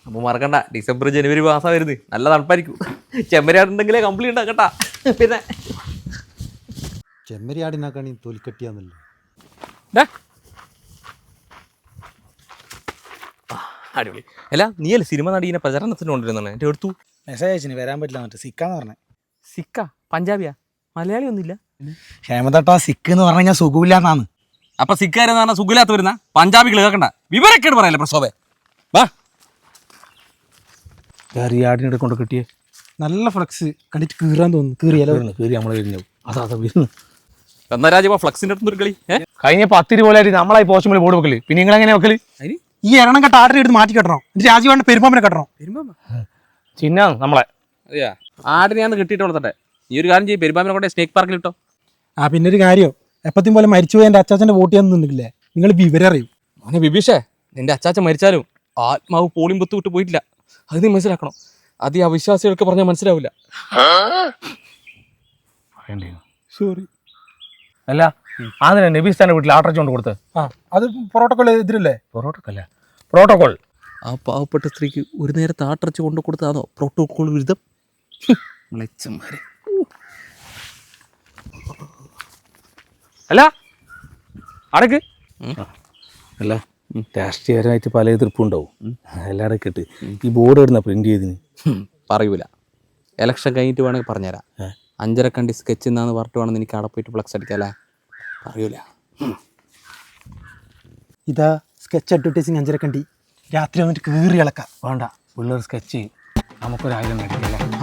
അപ്പോൾ മറക്കണ്ട, ഡിസംബർ ജനുവരി മാസം വരുന്നത് നല്ല തണുപ്പായിരിക്കും. ചെമ്മരിയാടുണ്ടെങ്കിലേ കംപ്ലീറ്റ് ഉണ്ടാക്കട്ടാ. പിന്നെ ചെമ്മരിയാടിനാക്കാണി തൊലിക്കട്ടിയാന്നല്ലോ. അടിപൊളി. അല്ല നീയല്ലേ സിനിമ നടീനെ പ്രചരണത്തിന് കൊണ്ടുവരുന്നതാണ്. എൻ്റെ അടുത്തു മെസ്സേജ് അയച്ചിന് വരാൻ പറ്റില്ല എന്നിട്ട് സിക്കാന്ന് പറഞ്ഞേ. സിക്ക പഞ്ചാബിയാ? മലയാളി ഒന്നുമില്ല. ഹേമന്തട്ടാ സിക്ക് എന്ന് പറഞ്ഞു കഴിഞ്ഞാൽ സുഖമില്ലാന്നാണ്. അപ്പൊ സിക്കാരെന്ന് പറഞ്ഞാൽ സുഖമില്ലാത്ത വരുന്ന പഞ്ചാബികൾ കേൾക്കണ്ട, വിവരക്കേട് പറയല്ലേ പ്രസവേ. വാ ആടിനെ കൊണ്ട് കിട്ടിയേ നല്ല ഫ്ലക്സ് കണ്ടിട്ട് കീറാൻ തോന്നുന്നു. കീറിയാലോ കീറി നമ്മളെ കഴിഞ്ഞു. അതാ വരുന്നു. എന്നാ രാജ ഫ്ലക്സിന്റെ അടുത്തൊരു കളി. കഴിഞ്ഞ 10 രൂപ നമ്മളായി പോസ്റ്റ് ബോർഡ് വെക്കല്. പിന്നെ നിങ്ങൾ എങ്ങനെ വെക്കല്? ഈ എണ്ണം കെട്ട ആടിനെ എടുത്ത് മാറ്റി കെട്ടണം. രാജീവാണ്ട് പെരുമ്പാമ്പിനെ കെട്ടണം. ചിഹ്ന നമ്മളെ അതെയാ ആടിനെ ഞാൻ കിട്ടിയിട്ട് വളർത്തട്ടെ. ഈ ഒരു കാര്യം ചെയ്യും, പെരുമ്പാമ്പിനെ കൊണ്ട് സ്നേക്ക് പാർക്കിൽ ഇട്ടോ. പിന്നെ ഒരു കാര്യം, എപ്പത്തും പോലെ മരിച്ചുപോയി എൻ്റെ അച്ചാച്ചൻ്റെ വോട്ട് ചെയ്യാന്നുണ്ടെങ്കിലേ നിങ്ങൾ വിവരം അറിയും. മോനെ ബിബീഷേ, നിന്റെ അച്ചാച്ചൻ മരിച്ചാലും ആത്മാവ് പോളിയും പൊത്ത് വിട്ട് പോയിട്ടില്ല. അത് നീ മനസ്സിലാക്കണം. അത് ഈ അവിശ്വാസികൾക്ക് പറഞ്ഞാൽ മനസ്സിലാവില്ല. സോറി. അല്ല അതിനെ നബീസ്ഥാന്റെ വീട്ടിൽ ആട്ടർച്ച കൊണ്ട് കൊടുത്ത്. അത് പ്രോട്ടോകോൾ എതിരല്ലേ? പ്രോട്ടോകോൾ ആ പാവപ്പെട്ട സ്ത്രീക്ക് ഒരു നേരത്തെ ആട്ടർച്ച കൊണ്ട് കൊടുത്താണോ പ്രോട്ടോകോൾ വിരുദ്ധം? മ്ലേച്ഛന്മാരെ. അല്ല അടക്ക് അല്ല രാഷ്ട്രീയപരമായിട്ട് പല എതിർപ്പും ഉണ്ടാവും. എല്ലാവരും കേട്ട് ഈ ബോർഡ് ഇടുന്ന പ്രിന്റ് ചെയ്തിന് പറയൂല. എലക്ഷൻ കഴിഞ്ഞിട്ട് വേണമെങ്കിൽ പറഞ്ഞുതരാം. 5.5 കണ്ടി സ്കെച്ച് എന്നാന്ന് പറഞ്ഞിട്ട് വേണമെന്ന് എനിക്ക് അവിടെ പോയിട്ട് ഫ്ലക്സ് അടിക്കാല്ലേ. പറയൂല. ഇതാ സ്കെച്ച് അഡ്വർടൈസിങ് 5.5 കണ്ടി. രാത്രി വന്നിട്ട് കീറി ഇളക്കാം. വേണ്ട, പിള്ളേർ സ്കെച്ച് നമുക്കൊരു 1000 മേടിക്കല്ലേ.